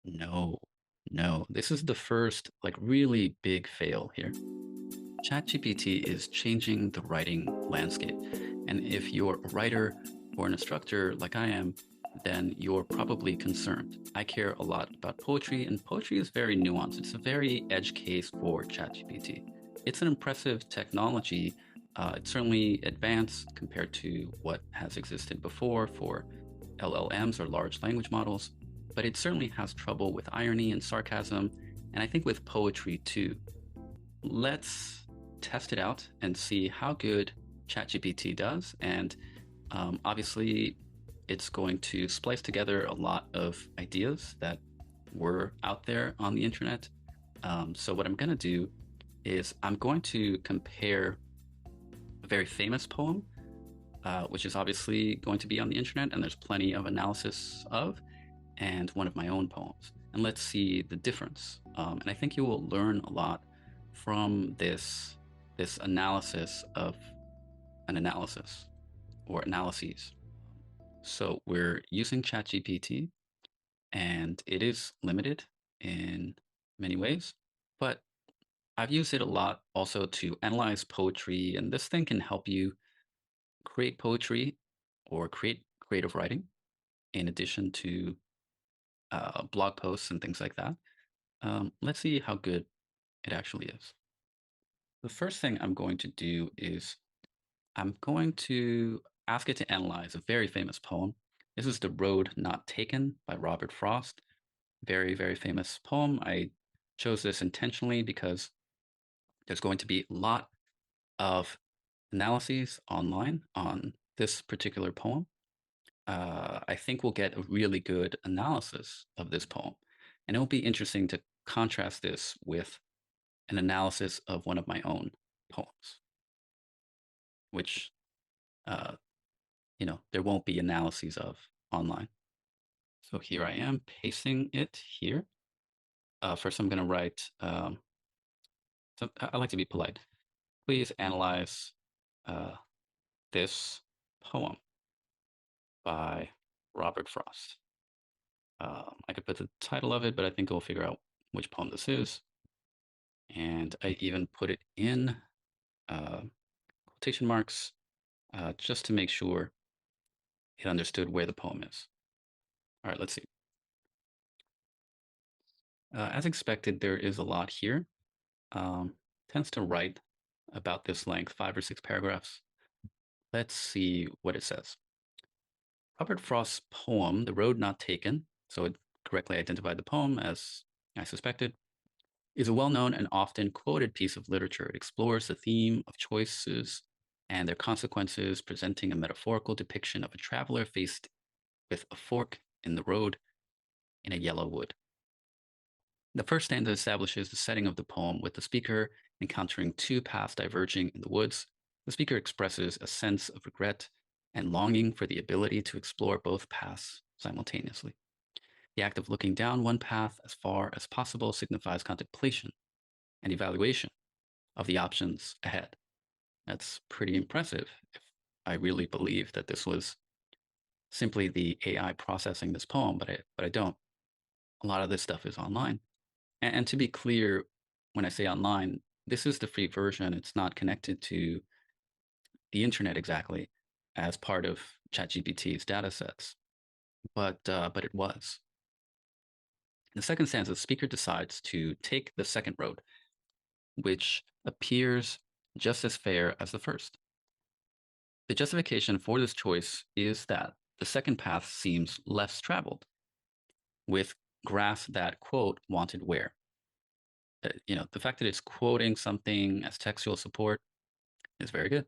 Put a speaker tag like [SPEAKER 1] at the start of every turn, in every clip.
[SPEAKER 1] No, no. This is the first like really big fail here. ChatGPT is changing the writing landscape. And if you're a writer or an instructor like I am, then you're probably concerned. I care a lot about poetry, and poetry is very nuanced. It's a very edge case for ChatGPT. It's an impressive technology. It's certainly advanced compared to what has existed before for LLMs or large language models, but it certainly has trouble with irony and sarcasm, and I think with poetry too. Let's test it out and see how good ChatGPT does. And obviously, it's going to splice together a lot of ideas that were out there on the internet. So, what I'm going to do is I'm going to compare a very famous poem, which is obviously going to be on the internet, and there's plenty of analysis of, and one of my own poems. And let's see the difference. And I think you will learn a lot from this analysis of an analysis or analyses. So we're using ChatGPT, and it is limited in many ways, but I've used it a lot also to analyze poetry, and this thing can help you create poetry or create creative writing in addition to blog posts and things like that. Let's see how good it actually is. The first thing I'm going to do is I'm going to ask it to analyze a very famous poem. This is The Road Not Taken by Robert Frost. Very, very famous poem. I chose this intentionally because there's going to be a lot of analyses online on this particular poem. I think we'll get a really good analysis of this poem. And it will be interesting to contrast this with an analysis of one of my own poems, which, uh, there won't be analyses of online. So here I am pasting it here. First, I'm going to write, so I like to be polite. Please analyze uh, this poem by Robert Frost. I could put the title of it, but I think we'll figure out which poem this is. And I even put it in uh, quotation marks just to make sure it understood where the poem is. All right, let's see. As expected, there is a lot here. Tends to write about this length, 5 or 6 paragraphs. Let's see what it says. Robert Frost's poem, The Road Not Taken, so it correctly identified the poem as I suspected, is a well-known and often quoted piece of literature. It explores the theme of choices and their consequences, presenting a metaphorical depiction of a traveler faced with a fork in the road in a yellow wood. The first stanza establishes the setting of the poem with the speaker encountering 2 paths diverging in the woods. The speaker expresses a sense of regret and longing for the ability to explore both paths simultaneously. The act of looking down one path as far as possible signifies contemplation and evaluation of the options ahead. That's pretty impressive if I really believe that this was simply the AI processing this poem, but I don't. A lot of this stuff is online. And to be clear, when I say online, this is the free version. It's not connected to the internet exactly as part of ChatGPT's data sets, but it was. In the second stanza, the speaker decides to take the second road, which appears just as fair as the first. The justification for this choice is that the second path seems less traveled, with grass that, quote, wanted where. The fact that it's quoting something as textual support is very good.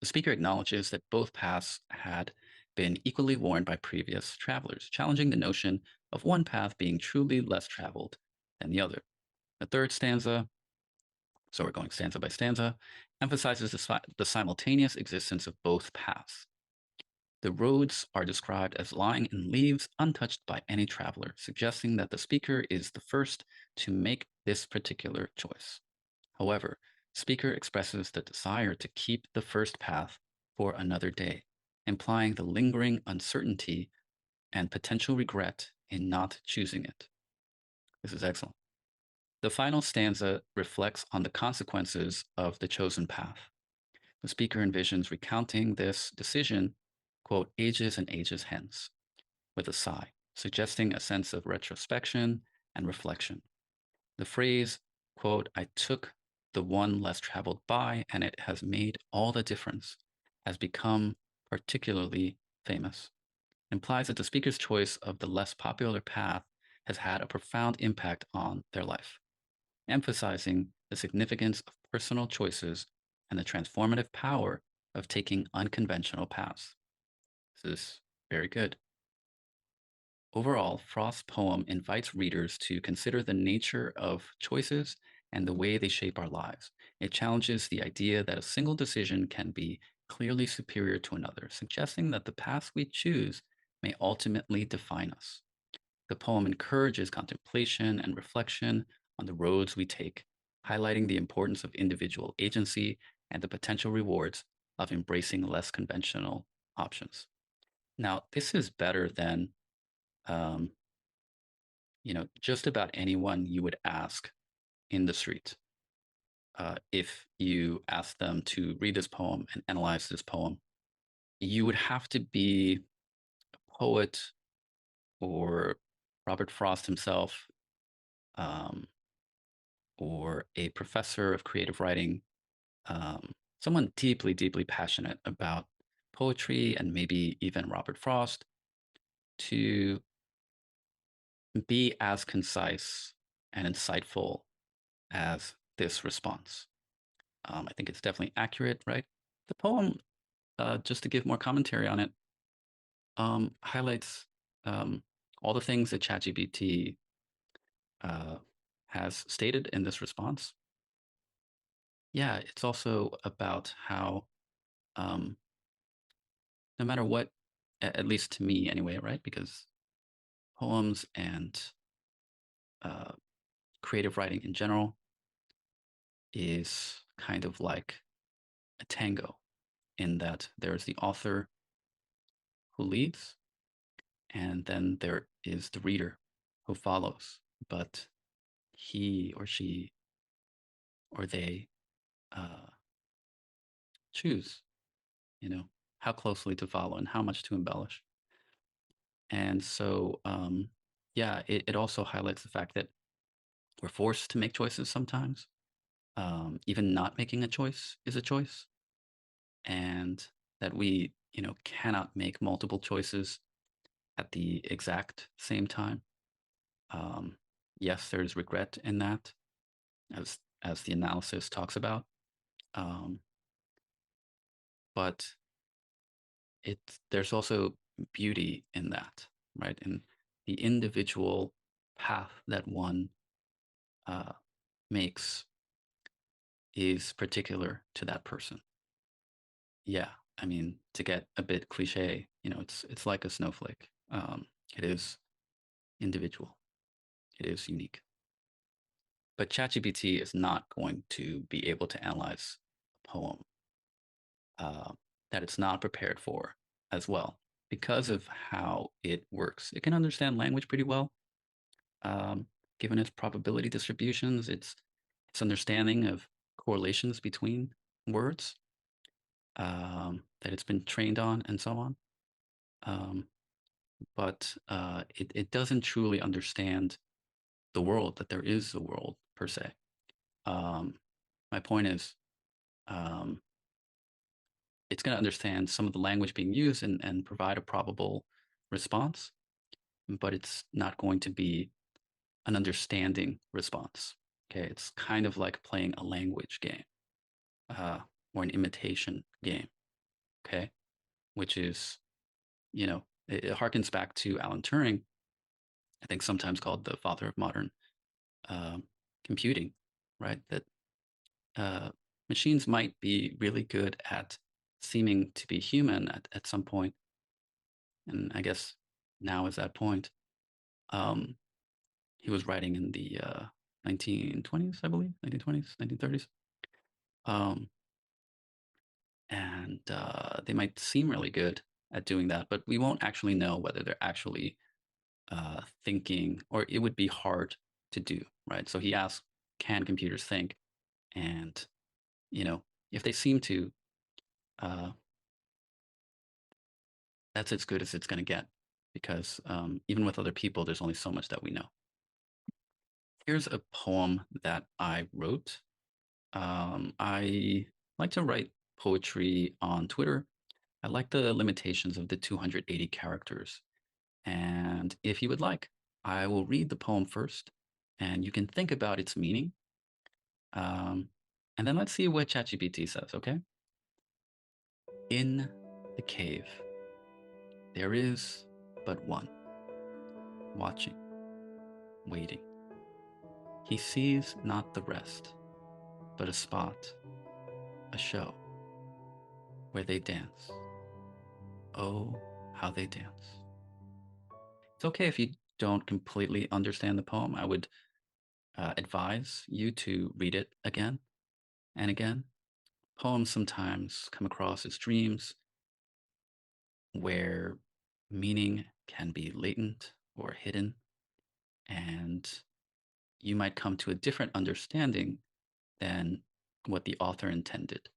[SPEAKER 1] The speaker acknowledges that both paths had been equally worn by previous travelers, challenging the notion of one path being truly less traveled than the other. The third stanza, so we're going stanza by stanza, emphasizes the simultaneous existence of both paths. The roads are described as lying in leaves untouched by any traveler, suggesting that the speaker is the first to make this particular choice. However, speaker expresses the desire to keep the first path for another day, implying the lingering uncertainty and potential regret in not choosing it. This is excellent. The final stanza reflects on the consequences of the chosen path. The speaker envisions recounting this decision, quote, ages and ages hence, with a sigh, suggesting a sense of retrospection and reflection. The phrase, quote, I took the one less traveled by and it has made all the difference, has become particularly famous. Implies that the speaker's choice of the less popular path has had a profound impact on their life, emphasizing the significance of personal choices and the transformative power of taking unconventional paths. This is very good. Overall, Frost's poem invites readers to consider the nature of choices and the way they shape our lives. It challenges the idea that a single decision can be clearly superior to another, suggesting that the paths we choose may ultimately define us. The poem encourages contemplation and reflection on the roads we take, highlighting the importance of individual agency and the potential rewards of embracing less conventional options. Now, this is better than um, just about anyone you would ask in the street. If you ask them to read this poem and analyze this poem, you would have to be a poet or Robert Frost himself, um, or a professor of creative writing, someone deeply, deeply passionate about poetry and maybe even Robert Frost to be as concise and insightful as this response. I think it's definitely accurate, right? The poem, just to give more commentary on it, highlights all the things that ChatGPT uh, has stated in this response. Yeah, it's also about how um, no matter what, at least to me anyway, right? Because poems and uh, creative writing in general is kind of like a tango in that there's the author who leads, and then there is the reader who follows. But he or she or they uh, choose, you know, how closely to follow and how much to embellish. And so, yeah, it also highlights the fact that we're forced to make choices sometimes. Even not making a choice is a choice, and that we, cannot make multiple choices at the exact same time. Um, yes, there's regret in that, as the analysis talks about, um, but there's also beauty in that, right? In the individual path that one uh, makes is particular to that person. Yeah, I mean, to get a bit cliche, it's like a snowflake. It is individual. It is unique. But ChatGPT is not going to be able to analyze a poem uh, that it's not prepared for as well because of how it works. It can understand language pretty well, um, given its probability distributions, its understanding of correlations between words that it's been trained on, and so on. Um, but it doesn't truly understand the world, that there is a world per se. Um, my point is, um, it's going to understand some of the language being used and provide a probable response, but it's not going to be an understanding response. Okay, it's kind of like playing a language game uh, or an imitation game. Okay, which is, it harkens back to Alan Turing, I think sometimes called the father of modern um, computing, right? That uh, machines might be really good at seeming to be human at some point, and I guess now is that point. Um, he was writing in the 1920s, I believe, 1920s, 1930s, um, and they might seem really good at doing that, but we won't actually know whether they're actually thinking, or it would be hard to do, right? So he asks, can computers think? And, you know, if they seem to, uh, that's as good as it's going to get because even with other people, there's only so much that we know. Here's a poem that I wrote. I like to write poetry on Twitter. I like the limitations of the 280 characters. And if you would like, I will read the poem first and you can think about its meaning. Um, and then let's see what ChatGPT says, okay? In the cave, there is but one, watching, waiting. He sees not the rest, but a spot, a show, where they dance. Oh, how they dance. It's okay if you don't completely understand the poem. I would advise you to read it again and again. Poems sometimes come across as dreams where meaning can be latent or hidden, and you might come to a different understanding than what the author intended.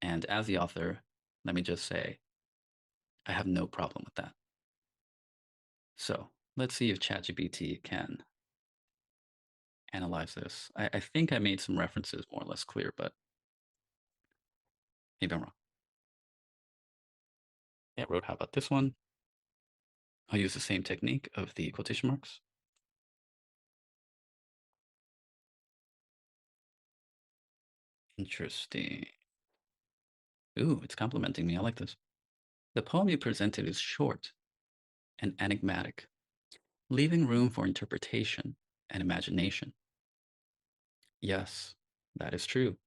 [SPEAKER 1] And as the author, let me just say, I have no problem with that. So let's see if ChatGPT can analyze this. I think I made some references more or less clear, but maybe I'm wrong. Yeah, I wrote, how about this one? I'll use the same technique of the quotation marks. Interesting. Ooh, it's complimenting me. I like this. The poem you presented is short and enigmatic, leaving room for interpretation and imagination. Yes, that is true.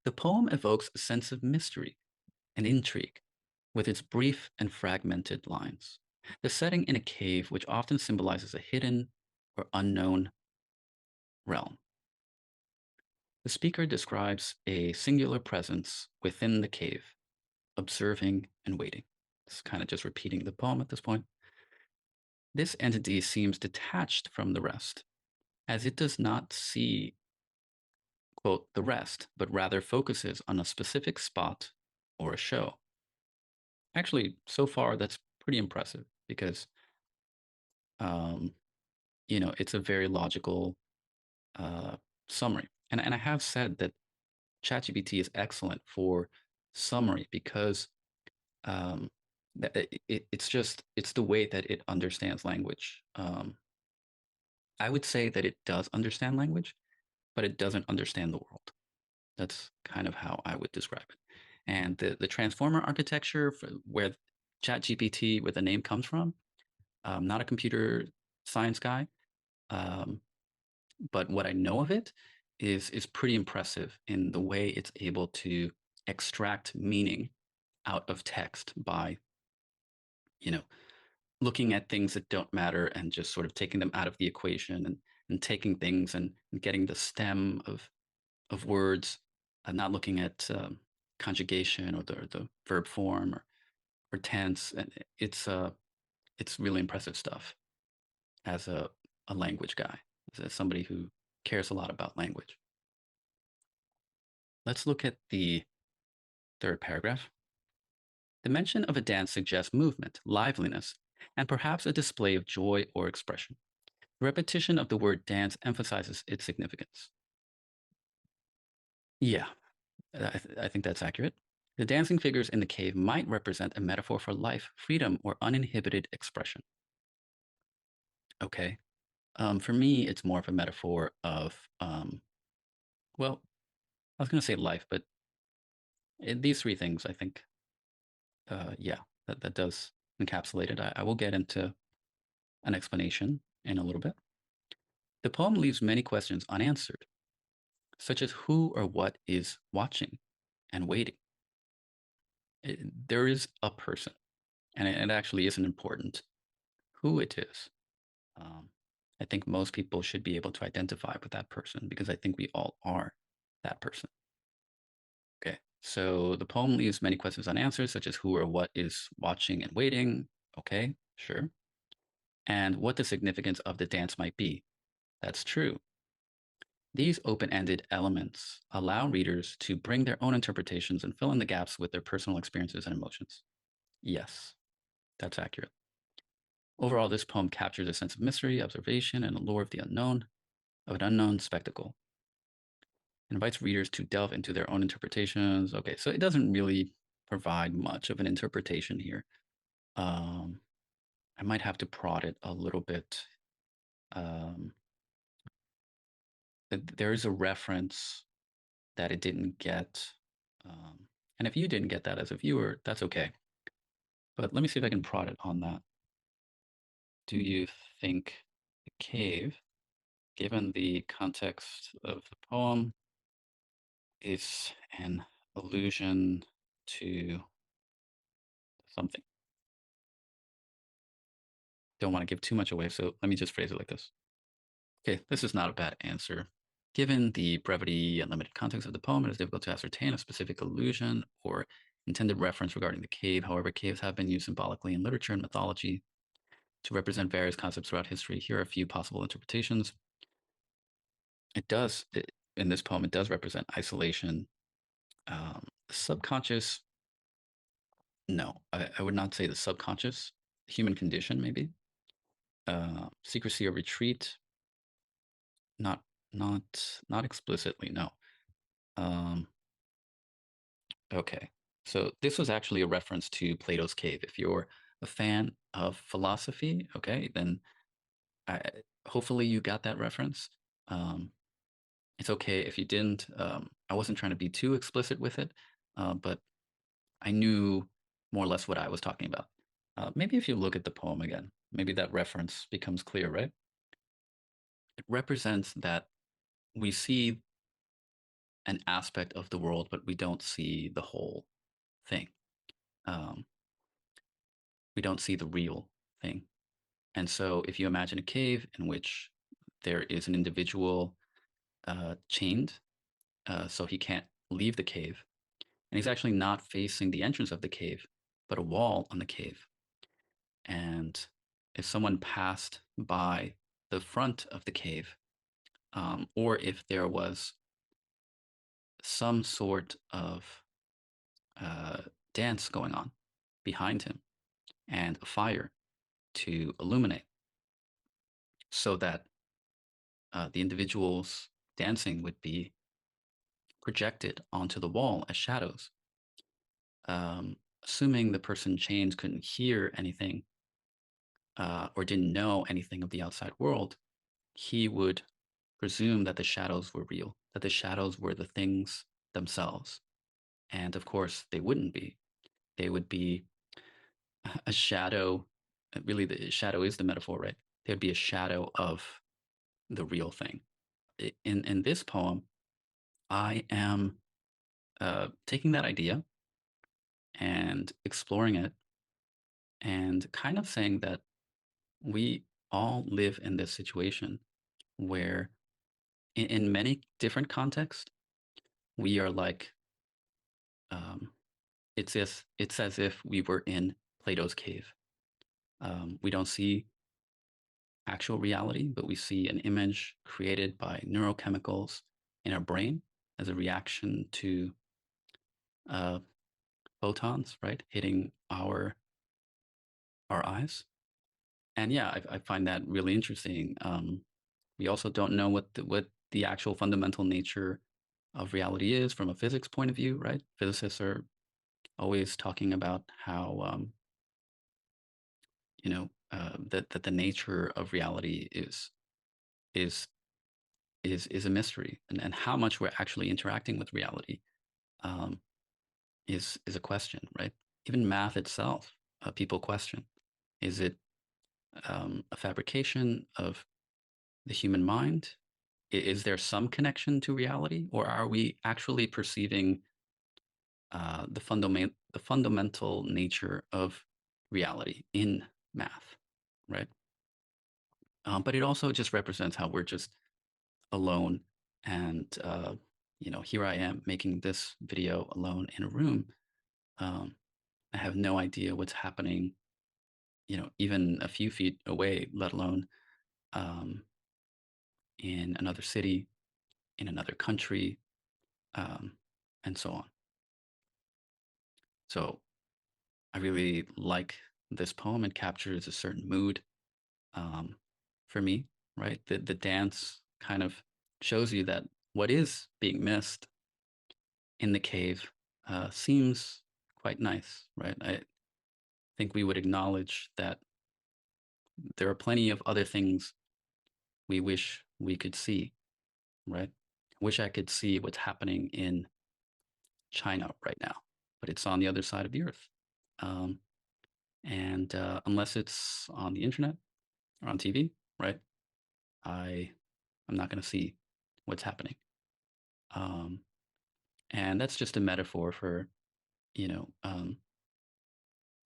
[SPEAKER 1] The poem evokes a sense of mystery and intrigue with its brief and fragmented lines. The setting in a cave, which often symbolizes a hidden or unknown realm. The speaker describes a singular presence within the cave, observing and waiting. It's kind of just repeating the poem at this point. This entity seems detached from the rest, as it does not see, quote, the rest, but rather focuses on a specific spot or a show. Actually, so far, that's pretty impressive because, um, it's a very logical uh, summary. And I have said that ChatGPT is excellent for summary because um, it's the way that it understands language. I would say that it does understand language, but it doesn't understand the world. That's kind of how I would describe it. And the transformer architecture where ChatGPT, where the name comes from, not a computer science guy, um, but what I know of it is pretty impressive in the way it's able to extract meaning out of text by you know looking at things that don't matter and just sort of taking them out of the equation and taking things and getting the stem of words, not looking at conjugation or the verb form or tense. And it's really impressive stuff as a language guy, as somebody who cares a lot about language. Let's look at the third paragraph. The mention of a dance suggests movement, liveliness, and perhaps a display of joy or expression. The repetition of the word dance emphasizes its significance. Yeah, I think that's accurate. The dancing figures in the cave might represent a metaphor for life, freedom, or uninhibited expression. Okay. For me, it's more of a metaphor of, well, I was going to say life, but these three things, I think, yeah, that does encapsulate it. I will get into an explanation in a little bit. The poem leaves many questions unanswered, such as who or what is watching and waiting. There is a person, and it actually isn't important who it is. Um, I think most people should be able to identify with that person because I think we all are that person. Okay, so the poem leaves many questions unanswered, such as who or what is watching and waiting. Okay, sure. and what the significance of the dance might be. That's true. These open-ended elements allow readers to bring their own interpretations and fill in the gaps with their personal experiences and emotions. Yes, that's accurate. Overall, this poem captures a sense of mystery, observation, and allure of the unknown, of an unknown spectacle. It invites readers to delve into their own interpretations. Okay, so it doesn't really provide much of an interpretation here. I might have to prod it a little bit. Um, there is a reference that it didn't get. And if you didn't get that as a viewer, that's okay. But let me see if I can prod it on that. Do you think the cave, given the context of the poem, is an allusion to something? Don't want to give too much away, so let me just phrase it like this. Okay, this is not a bad answer. Given the brevity and limited context of the poem, it is difficult to ascertain a specific allusion or intended reference regarding the cave. However, caves have been used symbolically in literature and mythology to represent various concepts throughout history. Here are a few possible interpretations. In this poem, it does represent isolation. Subconscious, no, I would not say the subconscious. Human condition, maybe. Secrecy or retreat, not not explicitly, no. Um, okay, so this was actually a reference to Plato's cave. If you're a fan of philosophy, okay, then I, hopefully you got that reference. Um, it's okay if you didn't. I wasn't trying to be too explicit with it, but I knew more or less what I was talking about. Maybe if you look at the poem again, maybe that reference becomes clear, right? It represents that we see an aspect of the world, but we don't see the whole thing. Um, we don't see the real thing. And so, if you imagine a cave in which there is an individual chained, so he can't leave the cave, and he's actually not facing the entrance of the cave, but a wall on the cave. And if someone passed by the front of the cave, or if there was some sort of uh, dance going on behind him and a fire to illuminate so that the individuals dancing would be projected onto the wall as shadows. Assuming the person chained couldn't hear anything or didn't know anything of the outside world, he would presume that the shadows were real, that the shadows were the things themselves. And of course, they wouldn't be. They would be a shadow. Really, the shadow is the metaphor, right? They'd be a shadow of the real thing. In this poem, I am taking that idea and exploring it and kind of saying that we all live in this situation where, in many different contexts, we are like, um, it's as if we were in Plato's cave. We don't see actual reality, but we see an image created by neurochemicals in our brain as a reaction to uh, photons, right, hitting our eyes. And yeah, I find that really interesting. We also don't know what the actual fundamental nature of reality is from a physics point of view, right? Physicists are always talking about how that the nature of reality is is a mystery, and how much we're actually interacting with reality um, is a question, right? Even math itself, people question: is it a fabrication of the human mind? Is there some connection to reality, or are we actually perceiving the fundamental nature of reality in math, right? But it also just represents how we're just alone, and here I am making this video alone in a room. Um, I have no idea what's happening even a few feet away, let alone um, in another city, in another country, um, and so on. So I really like this poem. It captures a certain mood um, for me, right? The dance kind of shows you that what is being missed in the cave seems quite nice, right? I think we would acknowledge that there are plenty of other things we wish we could see, right? Wish I could see what's happening in China right now, but it's on the other side of the earth. Um, and unless it's on the internet or on TV, right? I I'm not going to see what's happening. Um, and that's just a metaphor for you know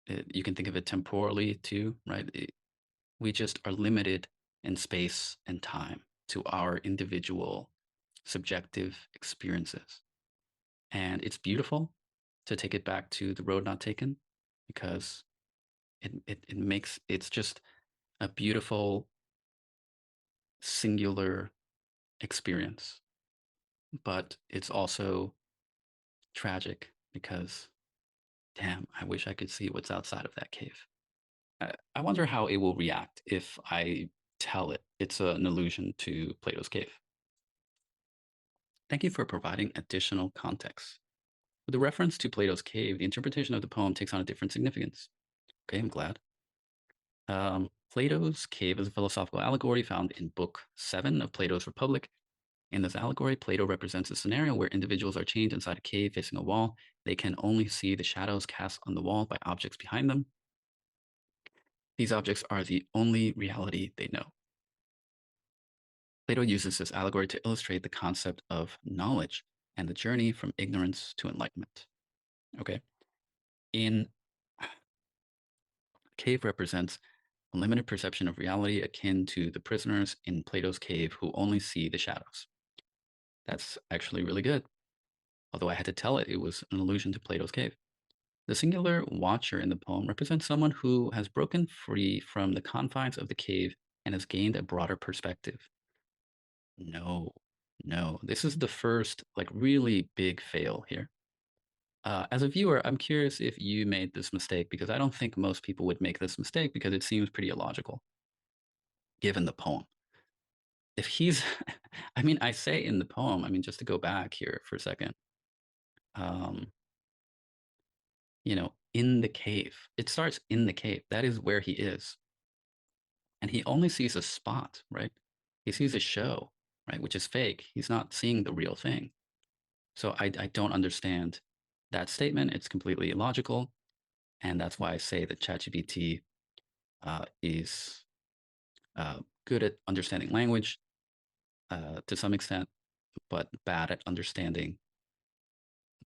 [SPEAKER 1] you can think of it temporally too, right? We just are limited in space and time to our individual subjective experiences. And it's beautiful to take it back to the road not taken because it makes it's just a beautiful singular experience. But it's also tragic because damn, I wish I could see what's outside of that cave. I wonder how it will react if I tell it it's an allusion to Plato's cave. Thank you for providing additional context. With the reference to Plato's cave, the interpretation of the poem takes on a different significance. Okay, I'm glad. Plato's cave is a philosophical allegory found in Book 7 of Plato's Republic. In this allegory, Plato represents a scenario where individuals are chained inside a cave facing a wall. They can only see the shadows cast on the wall by objects behind them. These objects are the only reality they know. Plato uses this allegory to illustrate the concept of knowledge and the journey from ignorance to enlightenment. Okay. In cave represents a limited perception of reality akin to the prisoners in Plato's cave who only see the shadows. That's actually really good. Although I had to tell it was an allusion to Plato's cave. The singular watcher in the poem represents someone who has broken free from the confines of the cave and has gained a broader perspective. No, no, this is the first like really big fail here. As a viewer, I'm curious if you made this mistake because I don't think most people would make this mistake because it seems pretty illogical given the poem. If he's, I mean, I say in the poem, I mean, just to go back here for a second, um, in the cave, it starts in the cave. That is where he is. And he only sees a spot, right? He sees a show, right? Which is fake. He's not seeing the real thing. So I don't understand that statement. It's completely illogical. And that's why I say that ChatGPT is good at understanding language to some extent, but bad at understanding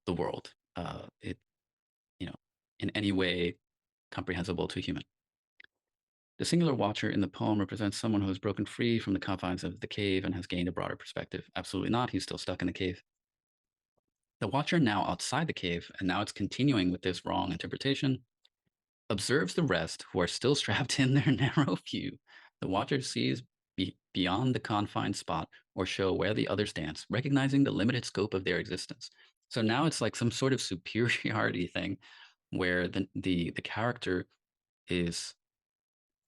[SPEAKER 1] the world. It, you know, in any way comprehensible to a human. The singular watcher in the poem represents someone who has broken free from the confines of the cave and has gained a broader perspective. Absolutely not. He's still stuck in the cave. The watcher now outside the cave, and now it's continuing with this wrong interpretation, observes the rest who are still strapped in their narrow view. The watcher sees beyond the confined spot or show where the others dance, recognizing the limited scope of their existence. So now it's like some sort of superiority thing where the character is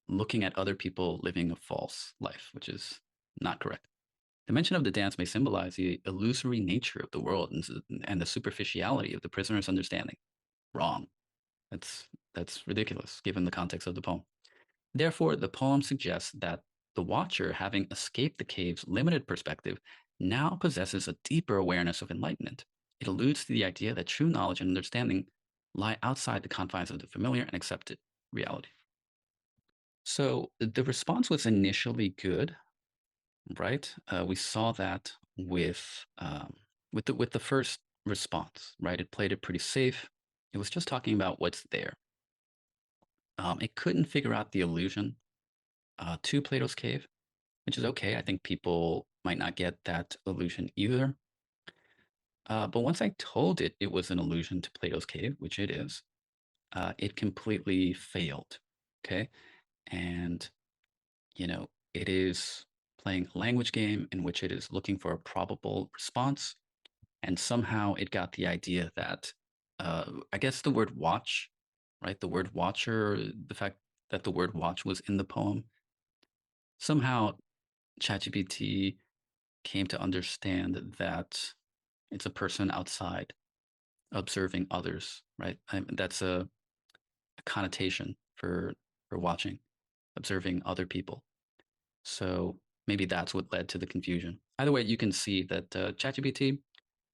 [SPEAKER 1] looking at other people living a false life, which is not correct. The mention of the dance may symbolize the illusory nature of the world and the superficiality of the prisoner's understanding. Wrong. That's ridiculous given the context of the poem. Therefore, the poem suggests that the watcher, having escaped the cave's limited perspective, now possesses a deeper awareness of enlightenment. It alludes to the idea that true knowledge and understanding lie outside the confines of the familiar and accepted reality. So the response was initially good, right? We saw that with the first response, right? It played it pretty safe. It was just talking about what's there. It couldn't figure out the allusion to Plato's cave, which is okay. I think people might not get that allusion either. But once I told it it was an allusion to Plato's cave, which it is, it completely failed. Okay. And, it is playing a language game in which it is looking for a probable response. And somehow it got the idea that, I guess the word watch, right? The word watcher, the fact that the word watch was in the poem, somehow ChatGPT came to understand that it's a person outside observing others, right? That's a connotation for watching, observing other people. So maybe that's what led to the confusion. Either way, you can see that ChatGPT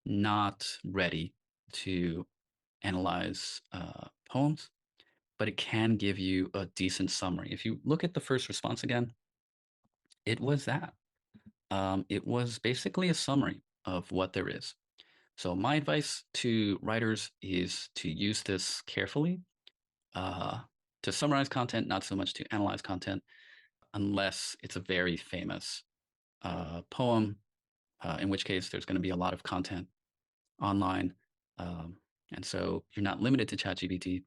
[SPEAKER 1] not ready to analyze poems, but it can give you a decent summary. If you look at the first response again, it was that. It was basically a summary of what there is. So my advice to writers is to use this carefully, uh, to summarize content, not so much to analyze content, unless it's a very famous poem, in which case there's going to be a lot of content online. Um, and so you're not limited to ChatGPT,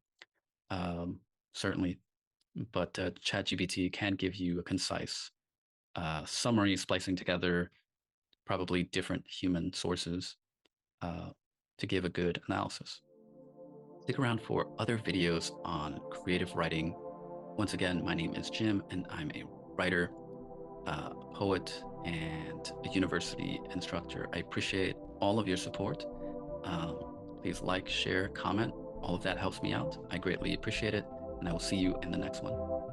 [SPEAKER 1] um, certainly, but ChatGPT can give you a concise summary, splicing together probably different human sources uh, to give a good analysis. Stick around for other videos on creative writing. Once again, my name is Jim, and I'm a writer, poet, and a university instructor. I appreciate all of your support. Um, Please like, share, comment. All of that helps me out. I greatly appreciate it, and I will see you in the next one.